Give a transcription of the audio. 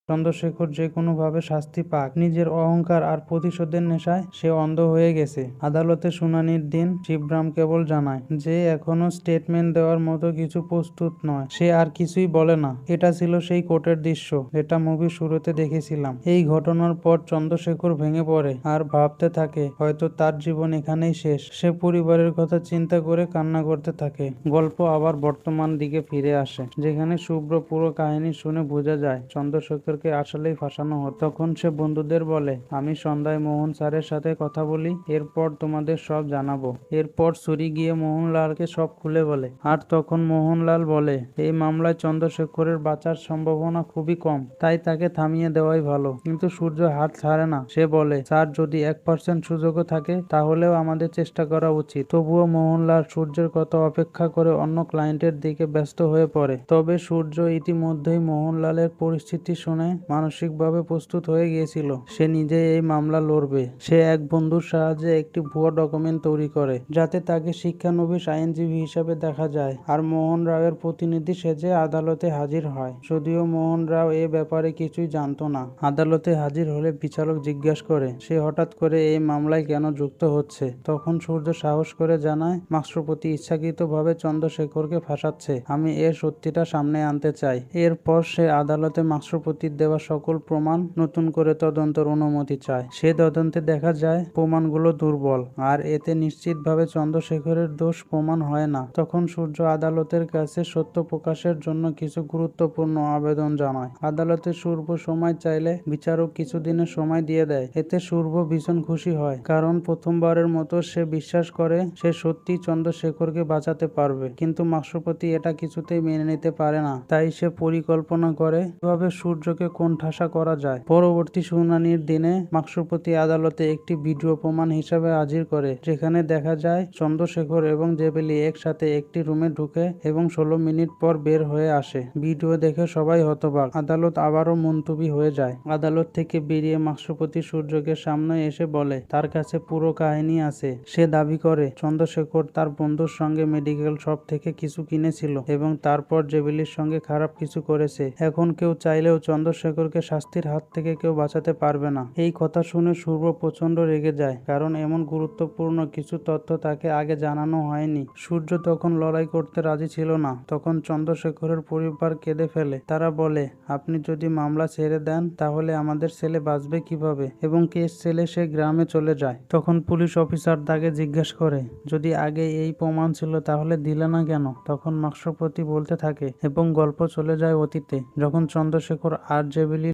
চন্দ্রশেখর যে কোনোভাবে শাস্তি পাক। নিজের অহংকার আর প্রতিশোধের নেশায় সে অন্ধ হয়ে গেছে। আদালতে শুনানির দিন শিবরাম কেবল জানায় যে এখনো স্টেটমেন্ট দেওয়ার মতো কিছু প্রস্তুত নয়। সে আর কিছুই বলে না। এটা ছিল সেই কোর্টের দৃশ্য যেটা মুভির শুরুতে দেখেছিলাম। এই ঘটনার পর চন্দ্রশেখর ভেঙে পড়ে আর ভাবতে থাকে হয়তো তার জীবন এখানেই শেষ। সে পরিবারের কথা চিন্তা করে কান্না করতে থাকে। গল্প আবার বর্তমান দিকে ফিরে আসে, যেখানে শুভ্র পুরো কাহিনী শুনে বোঝা যায় চন্দ্রশেখরকে আসলেই ফাঁসানো হতো। তখন সে বন্ধুদের বলে, আমি সন্ধ্যায় মোহন স্যারের সাথে কথা বলি, এরপর তোমাদের সব জানাবো। এরপর সুরি গিয়ে মোহনলালকে সব খুলে বলে। আর তখন মোহনলাল বলে, এই মামলায় চন্দ্রশেখরের বাঁচার সম্ভাবনা খুবই কম, তাই তাকে থামিয়ে দেওয়াই ভালো। কিন্তু সূর্য হাত ছাড়ে না। সে বলে, স্যার যদি 1% সুযোগও থাকে তাহলেও আমাদের চেষ্টা করা উচিত। তবুও মোহনলাল সূর্যের কথা অপেক্ষা করে অন্য ক্লায়েন্টের দিকে ব্যস্ত হয়ে পড়ে। তবে সূর্য ইতিমধ্যেই মোহনলালের পরিস্থিতি শুনে মানসিকভাবে প্রস্তুত হয়ে গিয়েছিল। সে নিজে এই মামলা লড়বে। সে এক বন্ধুর সাহায্যে একটি ভুয়া ডকুমেন্ট তৈরি করে যাতে তাকে শিক্ষানবিশ আইনজীবী হিসাবে দেখা যায়, আর মোহন রাওয়ের প্রতিনিধি সেজে আদালতে হাজির হয়। যদিও মোহন রাও এ ব্যাপারে কিছুই জানতো না। আদালতে হাজির হলে বিচারক জিজ্ঞাসা করে সে হঠাৎ করে এই মামলায় কেন যুক্ত হচ্ছে। তখন সূর্য সাহস করে জানায়, মাস্টারপতি ইচ্ছাকৃতভাবে চন্দ্রশেখরকে ফাঁসাচ্ছে। আমি এর সত্যিটা সামনে আনতে চাই। এরপর সে আদালতে মাস্টারপতির দেওয়া সকল প্রমাণ নতুন করে তদন্তের অনুমতি চায়। সে তদন্তে দেখা যায় প্রমাণগুলো দুর্বল, আর এতে নিশ্চিতভাবে চন্দ্রশেখরের দোষ প্রমাণ হয় না। তখন সূর্য আদালতের কাছে সত্য প্রকাশের জন্য কিছু গুরুত্বপূর্ণ আবেদন জানায়। আদালতে সূর্য সময় চাইলে বিচারক কিছুদিনের সময় দিয়ে দেয়। এতে সূর্য ভীষণ খুশি হয়, কারণ প্রথমবারের মতো সে বিশ্বাস করে সে সত্যি চন্দ্রশেখরকে বাঁচাতে পারবে। কিন্তু মাস্টারপতি এটা কিছুতেই মেনে নিতে পারে না। তাই সে পরিকল্পনা করে কিভাবে সূর্যকে কোণঠাসা করা যায়। পরবর্তী শুনানির দিনে মাস্টারপতি আদালতে একটি ভিডিও প্রমাণ হিসাবে হাজির করে, যেখানে দেখা যায় চন্দ্রশেখর এবং জেবেলি একসাথে একটি রুমে ঢুকে এবং 16 মিনিট পর বের হয়ে আসে। ভিডিও দেখে সবাই হতবাক। আদালত আবারও মুলতবি হয়ে যায়। আদালত থেকে বেরিয়ে মাস্টারপতি সূর্যকে সামনে এসে বলে তার কাছে পুরো কাহিনী আছে। সে দাবি করে চন্দ্রশেখর তার বন্ধুর সঙ্গে মেডিকেল শপ থেকে কিছু কিনেছিল এবং তারপর জেবেলির সঙ্গে খারাপ কিছু করেছে। এখন কেউ চাইলেও চন্দ্রশেখরকে শাস্তির হাত থেকে কেউ বাঁচাতে পারবে না। এই কথা শুনে সূর্য প্রচন্ড রেগে যায়, কারণ এমন গুরুত্বপূর্ণ কিছু তথ্য তাকে আগে জানানো হয়নি। সূর্য তখন লড়াই করতে রাজি ছিল না। তখন চন্দ্রশেখরের পরিবার কেঁদে ফেলে। তারা বলে, আপনি যদি মামলা ছেড়ে দেন তাহলে আমাদের ছেলে বাঁচবে কিভাবে, এবং কেস ছেলে সে গ্রামে চলে যায়। তখন পুলিশ অফিসার তাকে জিজ্ঞাসা করে, যদি আগে এই প্রমাণ ছিল তাহলে দিলে না কেন। তখন মাস্টারপতি বলতে থাকে এবং গল্প চলে যায় অতীতে, যখন চন্দ্রশেখর আর জেবেলি